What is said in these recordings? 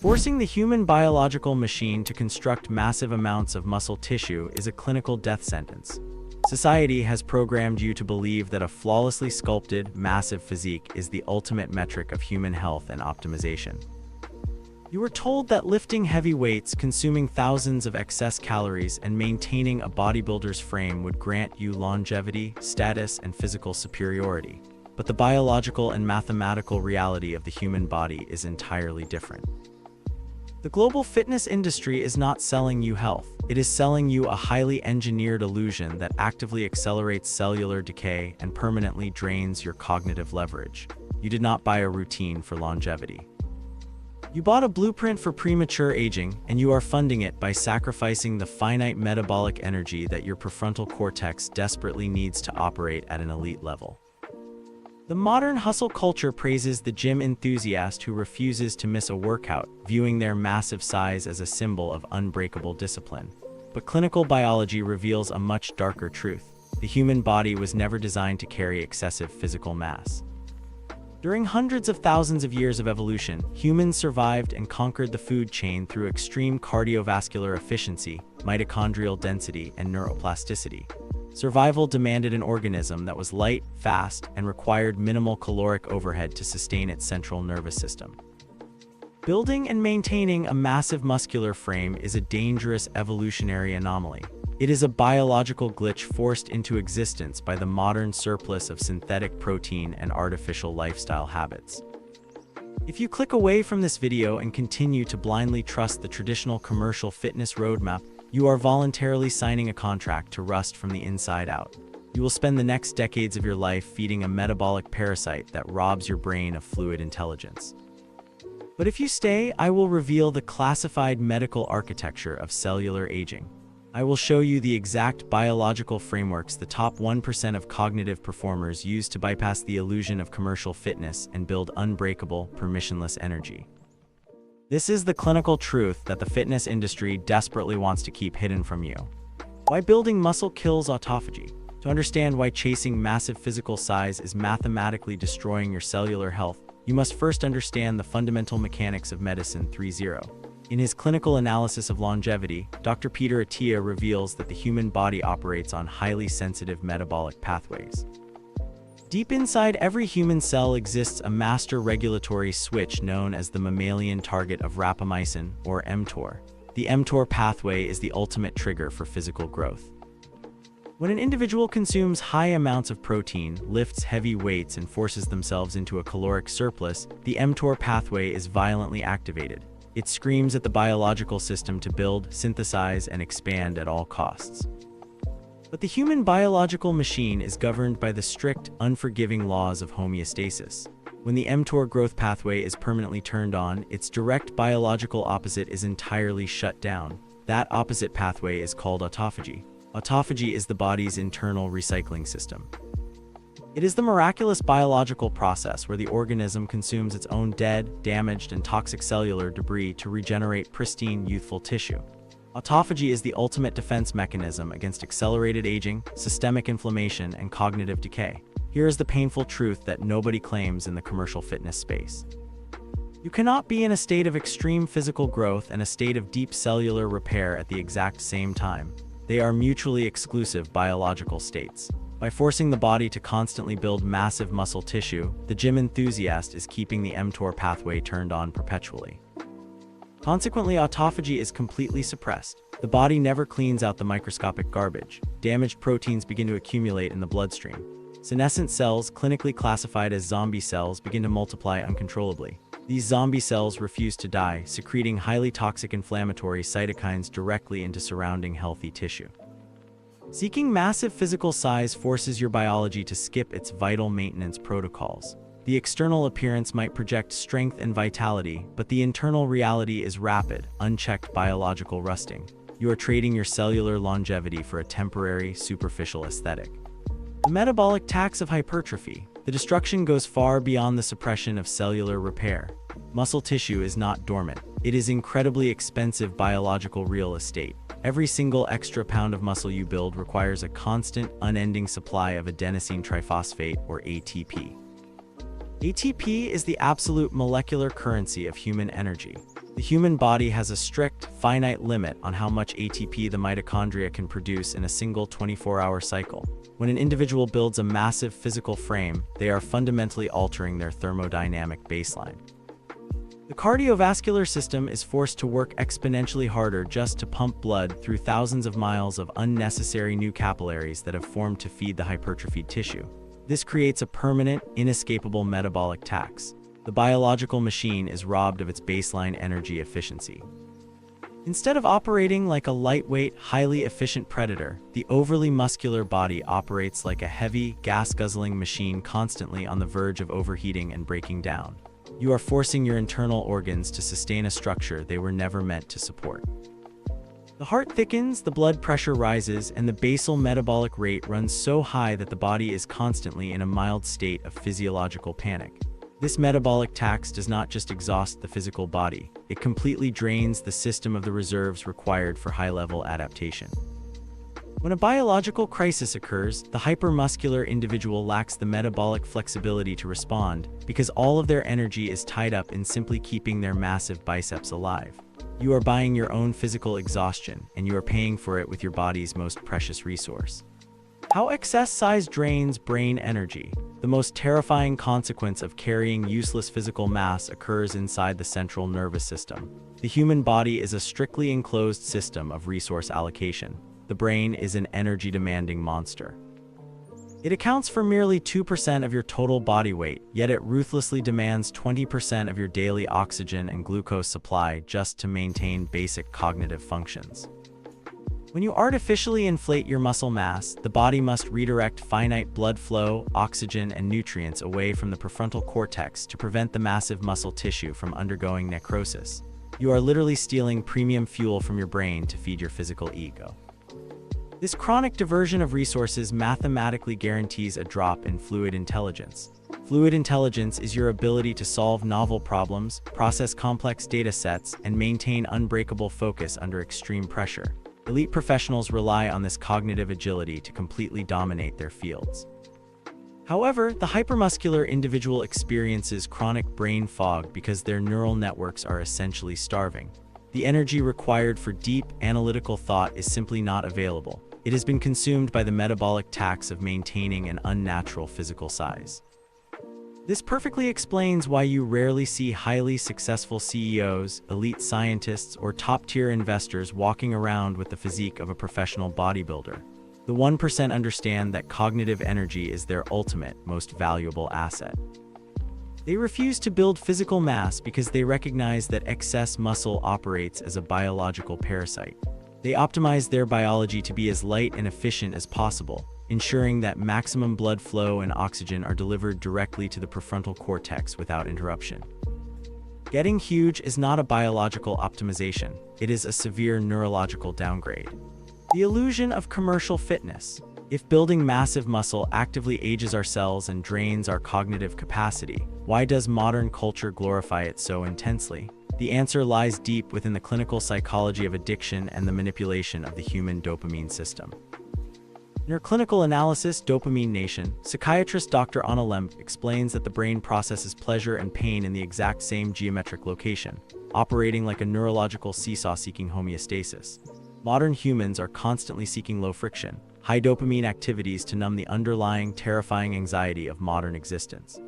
Forcing the human biological machine to construct massive amounts of muscle tissue is a clinical death sentence. Society has programmed you to believe that a flawlessly sculpted, massive physique is the ultimate metric of human health and optimization. You were told that lifting heavy weights, consuming thousands of excess calories, and maintaining a bodybuilder's frame would grant you longevity, status, and physical superiority. But the biological and mathematical reality of the human body is entirely different. The global fitness industry is not selling you health. It is selling you a highly engineered illusion that actively accelerates cellular decay and permanently drains your cognitive leverage. You did not buy a routine for longevity. You bought a blueprint for premature aging, and you are funding it by sacrificing the finite metabolic energy that your prefrontal cortex desperately needs to operate at an elite level. The modern hustle culture praises the gym enthusiast who refuses to miss a workout, viewing their massive size as a symbol of unbreakable discipline. But clinical biology reveals a much darker truth. The human body was never designed to carry excessive physical mass. During hundreds of thousands of years of evolution, humans survived and conquered the food chain through extreme cardiovascular efficiency, mitochondrial density, and neuroplasticity. Survival demanded an organism that was light, fast, and required minimal caloric overhead to sustain its central nervous system. Building and maintaining a massive muscular frame is a dangerous evolutionary anomaly. It is a biological glitch forced into existence by the modern surplus of synthetic protein and artificial lifestyle habits. If you click away from this video and continue to blindly trust the traditional commercial fitness roadmap, you are voluntarily signing a contract to rust from the inside out. You will spend the next decades of your life feeding a metabolic parasite that robs your brain of fluid intelligence. But if you stay, I will reveal the classified medical architecture of cellular aging. I will show you the exact biological frameworks the top 1% of cognitive performers use to bypass the illusion of commercial fitness and build unbreakable, permissionless energy. This is the clinical truth that the fitness industry desperately wants to keep hidden from you. Why building muscle kills autophagy. To understand why chasing massive physical size is mathematically destroying your cellular health, you must first understand the fundamental mechanics of medicine 3.0. In his clinical analysis of longevity, Dr. Peter Attia reveals that the human body operates on highly sensitive metabolic pathways. Deep inside every human cell exists a master regulatory switch known as the mammalian target of rapamycin, or mTOR. The mTOR pathway is the ultimate trigger for physical growth. When an individual consumes high amounts of protein, lifts heavy weights, and forces themselves into a caloric surplus, the mTOR pathway is violently activated. It screams at the biological system to build, synthesize, and expand at all costs. But the human biological machine is governed by the strict, unforgiving laws of homeostasis. When the mTOR growth pathway is permanently turned on, its direct biological opposite is entirely shut down. That opposite pathway is called autophagy. Autophagy is the body's internal recycling system. It is the miraculous biological process where the organism consumes its own dead, damaged, and toxic cellular debris to regenerate pristine, youthful tissue. Autophagy is the ultimate defense mechanism against accelerated aging, systemic inflammation, and cognitive decay. Here is the painful truth that nobody claims in the commercial fitness space. You cannot be in a state of extreme physical growth and a state of deep cellular repair at the exact same time. They are mutually exclusive biological states. By forcing the body to constantly build massive muscle tissue, the gym enthusiast is keeping the mTOR pathway turned on perpetually. Consequently, autophagy is completely suppressed. The body never cleans out the microscopic garbage. Damaged proteins begin to accumulate in the bloodstream. Senescent cells, clinically classified as zombie cells, begin to multiply uncontrollably. These zombie cells refuse to die, secreting highly toxic inflammatory cytokines directly into surrounding healthy tissue. Seeking massive physical size forces your biology to skip its vital maintenance protocols. The external appearance might project strength and vitality, but the internal reality is rapid, unchecked biological rusting. You are trading your cellular longevity for a temporary, superficial aesthetic. The metabolic tax of hypertrophy. The destruction goes far beyond the suppression of cellular repair. Muscle tissue is not dormant. It is incredibly expensive biological real estate. Every single extra pound of muscle you build requires a constant, unending supply of adenosine triphosphate, or ATP. ATP is the absolute molecular currency of human energy. The human body has a strict, finite limit on how much ATP the mitochondria can produce in a single 24-hour cycle. When an individual builds a massive physical frame, they are fundamentally altering their thermodynamic baseline. The cardiovascular system is forced to work exponentially harder just to pump blood through thousands of miles of unnecessary new capillaries that have formed to feed the hypertrophied tissue. This creates a permanent, inescapable metabolic tax. The biological machine is robbed of its baseline energy efficiency. Instead of operating like a lightweight, highly efficient predator, the overly muscular body operates like a heavy, gas-guzzling machine constantly on the verge of overheating and breaking down. You are forcing your internal organs to sustain a structure they were never meant to support. The heart thickens, the blood pressure rises, and the basal metabolic rate runs so high that the body is constantly in a mild state of physiological panic. This metabolic tax does not just exhaust the physical body, it completely drains the system of the reserves required for high-level adaptation. When a biological crisis occurs, the hypermuscular individual lacks the metabolic flexibility to respond because all of their energy is tied up in simply keeping their massive biceps alive. You are buying your own physical exhaustion, and you are paying for it with your body's most precious resource. How excess size drains brain energy. The most terrifying consequence of carrying useless physical mass occurs inside the central nervous system. The human body is a strictly enclosed system of resource allocation. The brain is an energy-demanding monster. It accounts for merely 2% of your total body weight, yet it ruthlessly demands 20% of your daily oxygen and glucose supply just to maintain basic cognitive functions. When you artificially inflate your muscle mass, the body must redirect finite blood flow, oxygen, and nutrients away from the prefrontal cortex to prevent the massive muscle tissue from undergoing necrosis. You are literally stealing premium fuel from your brain to feed your physical ego. This chronic diversion of resources mathematically guarantees a drop in fluid intelligence. Fluid intelligence is your ability to solve novel problems, process complex data sets, and maintain unbreakable focus under extreme pressure. Elite professionals rely on this cognitive agility to completely dominate their fields. However, the hypermuscular individual experiences chronic brain fog because their neural networks are essentially starving. The energy required for deep, analytical thought is simply not available. It has been consumed by the metabolic tax of maintaining an unnatural physical size. This perfectly explains why you rarely see highly successful CEOs, elite scientists, or top-tier investors walking around with the physique of a professional bodybuilder. The 1% understand that cognitive energy is their ultimate, most valuable asset. They refuse to build physical mass because they recognize that excess muscle operates as a biological parasite. They optimize their biology to be as light and efficient as possible, ensuring that maximum blood flow and oxygen are delivered directly to the prefrontal cortex without interruption. Getting huge is not a biological optimization, it is a severe neurological downgrade. The illusion of commercial fitness. If building massive muscle actively ages our cells and drains our cognitive capacity, why does modern culture glorify it so intensely? The answer lies deep within the clinical psychology of addiction and the manipulation of the human dopamine system. In her clinical analysis, Dopamine Nation, psychiatrist Dr. Anna Lemp explains that the brain processes pleasure and pain in the exact same geometric location, operating like a neurological seesaw seeking homeostasis. Modern humans are constantly seeking low-friction, high dopamine activities to numb the underlying, terrifying anxiety of modern existence.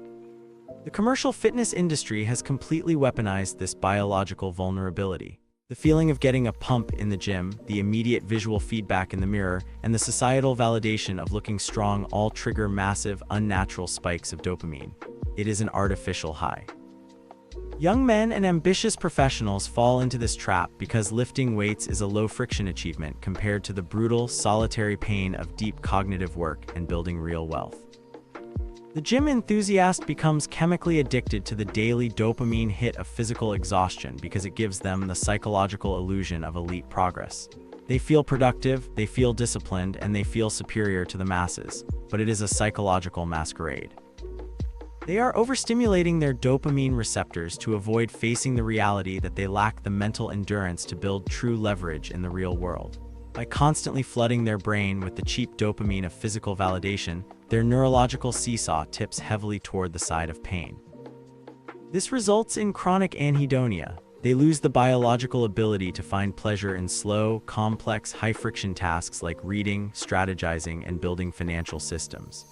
The commercial fitness industry has completely weaponized this biological vulnerability. The feeling of getting a pump in the gym, the immediate visual feedback in the mirror, and the societal validation of looking strong all trigger massive, unnatural spikes of dopamine. It is an artificial high. Young men and ambitious professionals fall into this trap because lifting weights is a low-friction achievement compared to the brutal, solitary pain of deep cognitive work and building real wealth. The gym enthusiast becomes chemically addicted to the daily dopamine hit of physical exhaustion because it gives them the psychological illusion of elite progress. They feel productive, they feel disciplined, and they feel superior to the masses, but it is a psychological masquerade. They are overstimulating their dopamine receptors to avoid facing the reality that they lack the mental endurance to build true leverage in the real world. By constantly flooding their brain with the cheap dopamine of physical validation, their neurological seesaw tips heavily toward the side of pain. This results in chronic anhedonia. They lose the biological ability to find pleasure in slow, complex, high-friction tasks like reading, strategizing, and building financial systems.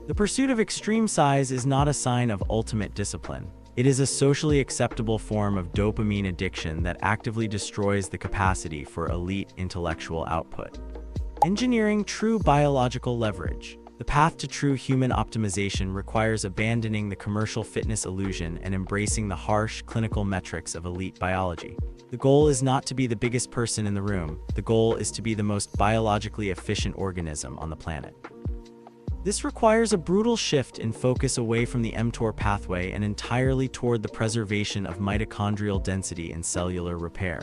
The pursuit of extreme size is not a sign of ultimate discipline. It is a socially acceptable form of dopamine addiction that actively destroys the capacity for elite intellectual output. Engineering true biological leverage. The path to true human optimization requires abandoning the commercial fitness illusion and embracing the harsh, clinical metrics of elite biology. The goal is not to be the biggest person in the room. The goal is to be the most biologically efficient organism on the planet. This requires a brutal shift in focus away from the mTOR pathway and entirely toward the preservation of mitochondrial density and cellular repair.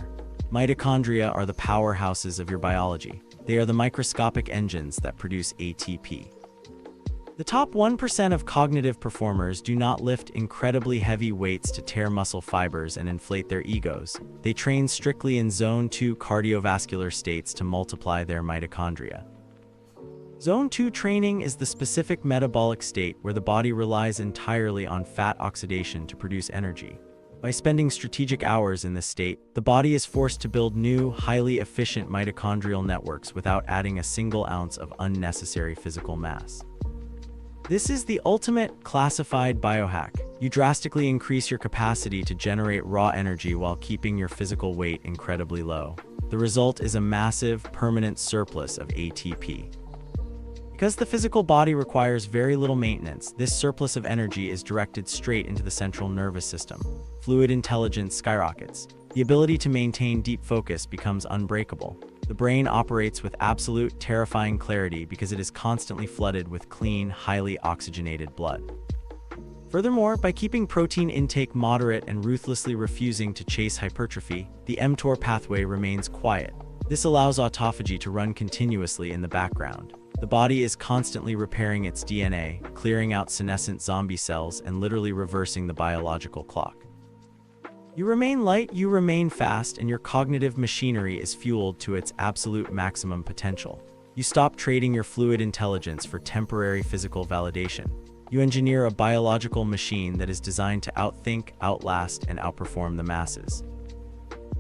Mitochondria are the powerhouses of your biology. They are the microscopic engines that produce ATP. The top 1% of cognitive performers do not lift incredibly heavy weights to tear muscle fibers and inflate their egos. They train strictly in Zone 2 cardiovascular states to multiply their mitochondria. Zone 2 training is the specific metabolic state where the body relies entirely on fat oxidation to produce energy. By spending strategic hours in this state, the body is forced to build new, highly efficient mitochondrial networks without adding a single ounce of unnecessary physical mass. This is the ultimate classified biohack. You drastically increase your capacity to generate raw energy while keeping your physical weight incredibly low. The result is a massive, permanent surplus of ATP. Because the physical body requires very little maintenance, this surplus of energy is directed straight into the central nervous system. Fluid intelligence skyrockets. The ability to maintain deep focus becomes unbreakable. The brain operates with absolute, terrifying clarity because it is constantly flooded with clean, highly oxygenated blood. Furthermore, by keeping protein intake moderate and ruthlessly refusing to chase hypertrophy, the mTOR pathway remains quiet. This allows autophagy to run continuously in the background. The body is constantly repairing its DNA, clearing out senescent zombie cells, and literally reversing the biological clock. You remain light, you remain fast, and your cognitive machinery is fueled to its absolute maximum potential. You stop trading your fluid intelligence for temporary physical validation. You engineer a biological machine that is designed to outthink, outlast, and outperform the masses.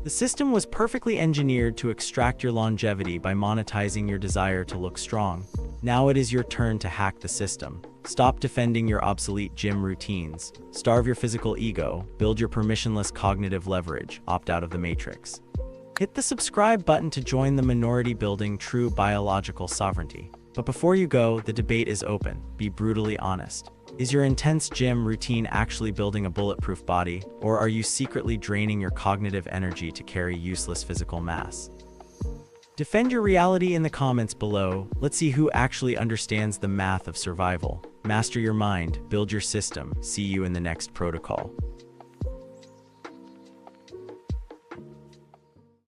The system was perfectly engineered to extract your longevity by monetizing your desire to look strong. Now it is your turn to hack the system. Stop defending your obsolete gym routines. Starve your physical ego. Build your permissionless cognitive leverage. Opt out of the matrix. Hit the subscribe button to join the minority building true biological sovereignty. But before you go, the debate is open. Be brutally honest. Is your intense gym routine actually building a bulletproof body, or are you secretly draining your cognitive energy to carry useless physical mass? Defend your reality in the comments below. Let's see who actually understands the math of survival. Master your mind, build your system. See you in the next protocol.